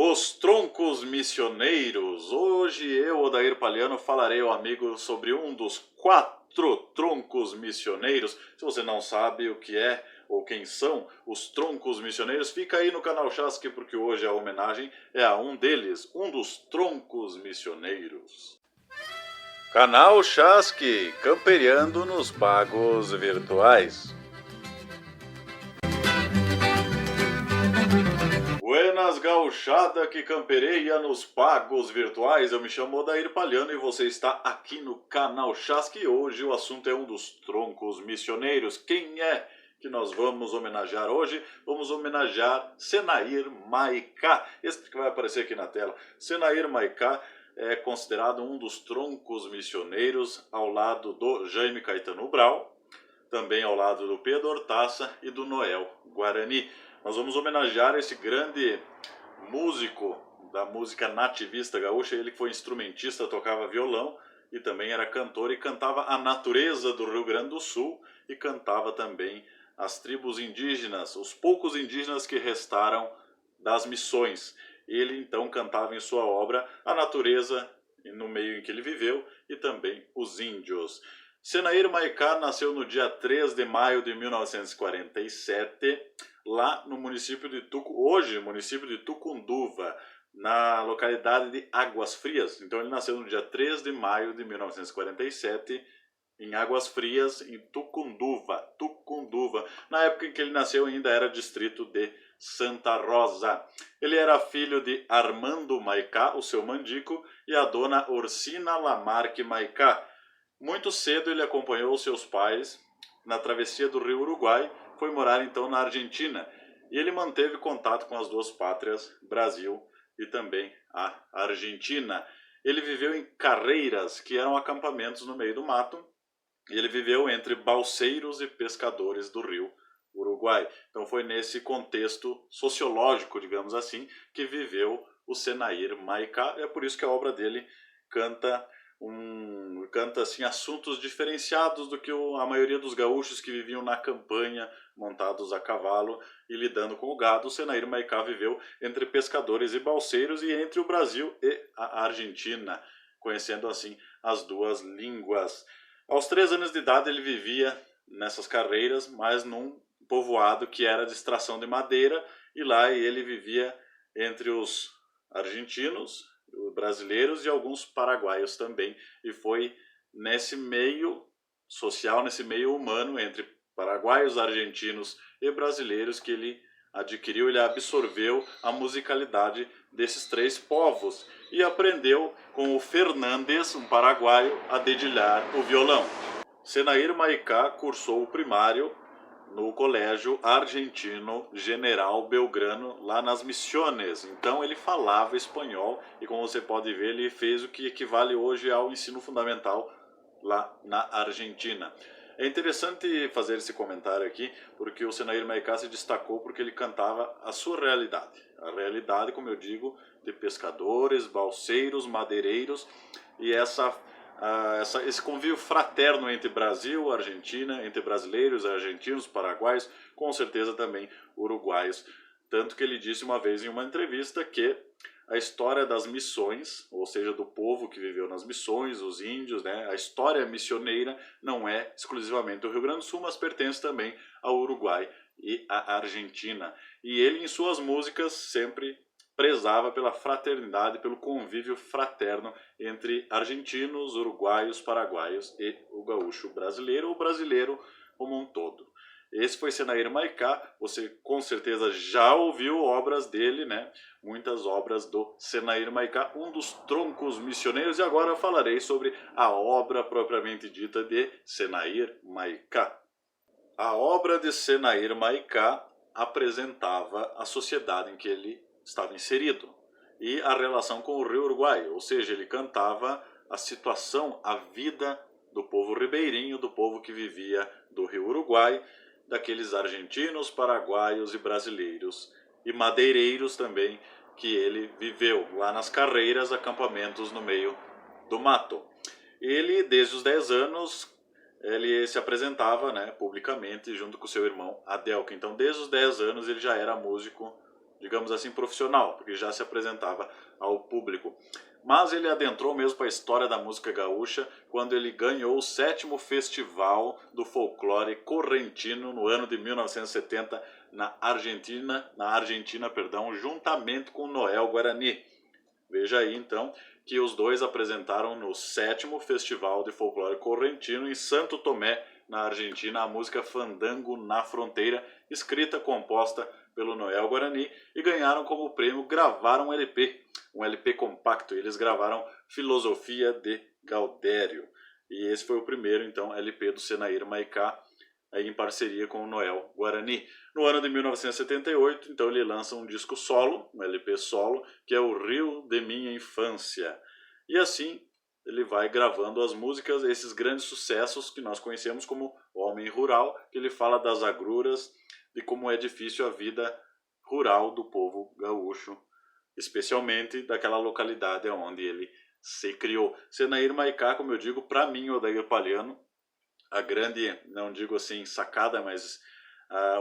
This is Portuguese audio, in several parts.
Os troncos missioneiros. Hoje eu, Odair Palhano, falarei ao amigo sobre um dos 4 troncos missioneiros. Se você não sabe o que é ou quem são os troncos missioneiros, fica aí no canal Chasque, porque hoje a homenagem é a um deles, um dos troncos missioneiros. Canal Chasque, camperiando nos pagos virtuais. Buenas gauchada que campereia nos pagos virtuais, eu me chamo Odair Palhano e você está aqui no canal Chasque. Hoje o assunto é um dos troncos missioneiros. Quem é que nós vamos homenagear hoje? Vamos homenagear Senair Maicá, este que vai aparecer aqui na tela. Senair Maicá é considerado um dos troncos missioneiros ao lado do Jaime Caetano Brau, também ao lado do Pedro Hortaça e do Noel Guarani. Nós vamos homenagear esse grande músico da música nativista gaúcha, ele que foi instrumentista, tocava violão e também era cantor e cantava a natureza do Rio Grande do Sul e cantava também as tribos indígenas, os poucos indígenas que restaram das missões. Ele então cantava em sua obra a natureza no meio em que ele viveu e também os índios. Senair Maicá nasceu no dia 3 de maio de 1947, lá no município de hoje município de Tucunduva, na localidade de Águas Frias. Então ele nasceu no dia 3 de maio de 1947, em Águas Frias, em Tucunduva. Na época em que ele nasceu ainda era distrito de Santa Rosa. Ele era filho de Armando Maicá, o seu mandico, e a dona Orsina Lamarque Maicá. Muito cedo ele acompanhou seus pais na travessia do Rio Uruguai, foi morar então na Argentina e ele manteve contato com as duas pátrias, Brasil e também a Argentina. Ele viveu em carreiras, que eram acampamentos no meio do mato, e ele viveu entre balseiros e pescadores do Rio Uruguai. Então foi nesse contexto sociológico, digamos assim, que viveu o Senair Maicá. É por isso que a obra dele canta assim assuntos diferenciados do que a maioria dos gaúchos que viviam na campanha, montados a cavalo e lidando com o gado. O Senair Maicá viveu entre pescadores e balseiros e entre o Brasil e a Argentina, conhecendo assim as duas línguas. Aos 3 anos de idade ele vivia nessas carreiras, mas num povoado que era de extração de madeira, e lá ele vivia entre os argentinos, brasileiros e alguns paraguaios também, e foi nesse meio social, nesse meio humano entre paraguaios, argentinos e brasileiros que ele adquiriu, ele absorveu a musicalidade desses 3 povos e aprendeu com o Fernandes, um paraguaio, a dedilhar o violão. Senair Maicá cursou o primário no Colégio Argentino General Belgrano, lá nas Missões. Então ele falava espanhol e, como você pode ver, ele fez o que equivale hoje ao ensino fundamental lá na Argentina. É interessante fazer esse comentário aqui, porque o Senair Maicá se destacou porque ele cantava a sua realidade. A realidade, como eu digo, de pescadores, balseiros, madeireiros, e esse convívio fraterno entre Brasil e Argentina, entre brasileiros, argentinos, paraguaios, com certeza também uruguaios. Tanto que ele disse uma vez em uma entrevista que a história das missões, ou seja, do povo que viveu nas missões, os índios, né, a história missioneira não é exclusivamente do Rio Grande do Sul, mas pertence também ao Uruguai e à Argentina. E ele, em suas músicas, sempre prezava pela fraternidade, pelo convívio fraterno entre argentinos, uruguaios, paraguaios e o gaúcho brasileiro, o brasileiro como um todo. Esse foi Senair Maicá, você com certeza já ouviu obras dele, né? Muitas obras do Senair Maicá, um dos troncos missioneiros, e agora eu falarei sobre a obra propriamente dita de Senair Maicá. A obra de Senair Maicá apresentava a sociedade em que ele estava inserido e a relação com o Rio Uruguai, ou seja, ele cantava a situação, a vida do povo ribeirinho, do povo que vivia do Rio Uruguai, daqueles argentinos, paraguaios e brasileiros e madeireiros também que ele viveu lá nas carreiras, acampamentos no meio do mato. Ele, desde os 10 anos, ele se apresentava, né, publicamente junto com seu irmão Adelco. Então, desde os 10 anos ele já era músico digamos assim, profissional, porque já se apresentava ao público. Mas ele adentrou mesmo para a história da música gaúcha quando ele ganhou o 7º Festival do Folclore Correntino no ano de 1970 na Argentina, juntamente com Noel Guarani. Veja aí então que os dois apresentaram no 7º Festival de Folclore Correntino em Santo Tomé, na Argentina, a música Fandango na Fronteira, escrita, composta pelo Noel Guarani, e ganharam como prêmio gravar um LP compacto. Eles gravaram Filosofia de Gaudério. E esse foi o primeiro, então, LP do Senair Maicá, aí em parceria com o Noel Guarani. No ano de 1978, então, ele lança um disco solo, um LP solo, que é o Rio de Minha Infância. E assim, ele vai gravando as músicas, esses grandes sucessos que nós conhecemos como Homem Rural, que ele fala das agruras, de como é difícil a vida rural do povo gaúcho, especialmente daquela localidade onde ele se criou. Senair Maicá, como eu digo, para mim, Odair Palhano, a grande, não digo assim sacada, mas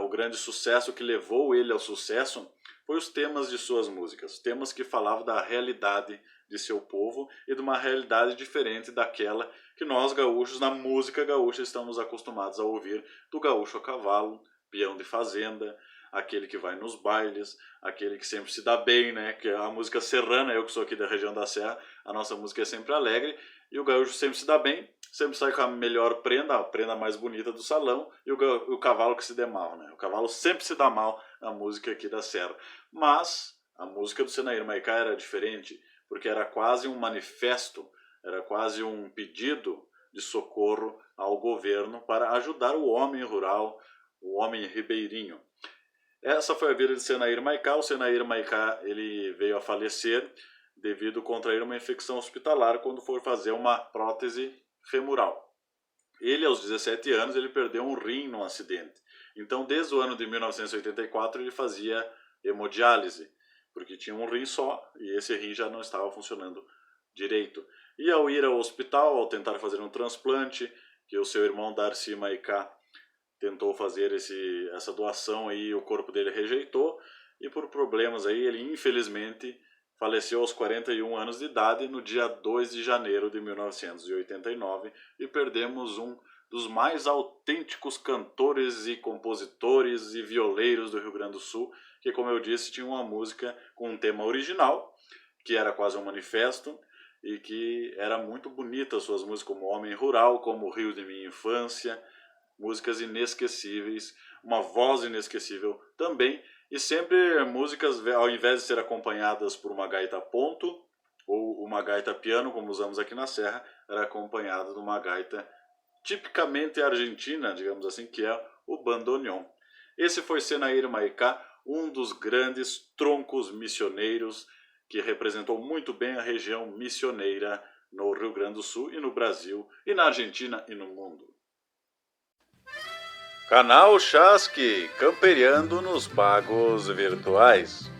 o grande sucesso que levou ele ao sucesso foi os temas de suas músicas, temas que falavam da realidade de seu povo e de uma realidade diferente daquela que nós gaúchos, na música gaúcha, estamos acostumados a ouvir, do gaúcho a cavalo, peão de fazenda, aquele que vai nos bailes, aquele que sempre se dá bem, né? Que é a música serrana, eu que sou aqui da região da Serra, a nossa música é sempre alegre, e o gaúcho sempre se dá bem, sempre sai com a melhor prenda, a prenda mais bonita do salão, e o cavalo que se dê mal, né? O cavalo sempre se dá mal na música aqui da Serra. Mas a música do Senair Maicá era diferente, porque era quase um manifesto, era quase um pedido de socorro ao governo para ajudar o homem rural, o homem ribeirinho. Essa foi a vida de Senair Maicá. O Senair Maicá, ele veio a falecer devido a contrair uma infecção hospitalar quando foi fazer uma prótese femoral. Ele, aos 17 anos, ele perdeu um rim num acidente. Então, desde o ano de 1984, ele fazia hemodiálise, porque tinha um rim só e esse rim já não estava funcionando direito. E ao ir ao hospital, ao tentar fazer um transplante, que o seu irmão Darcy Maicá tentou fazer essa doação aí, o corpo dele rejeitou, e por problemas aí, ele infelizmente faleceu aos 41 anos de idade no dia 2 de janeiro de 1989, e perdemos um dos mais autênticos cantores e compositores e violeiros do Rio Grande do Sul, que, como eu disse, tinha uma música com um tema original, que era quase um manifesto, e que era muito bonita, suas músicas como Homem Rural, como O Rio de Minha Infância, músicas inesquecíveis, uma voz inesquecível também, e sempre músicas, ao invés de ser acompanhadas por uma gaita ponto ou uma gaita piano, como usamos aqui na Serra, era acompanhada de uma gaita tipicamente argentina, digamos assim, que é o bandoneon. Esse foi Senair Maicá, um dos grandes troncos missioneiros que representou muito bem a região missioneira no Rio Grande do Sul e no Brasil, e na Argentina e no mundo. Canal Chasque, camperiando nos pagos virtuais.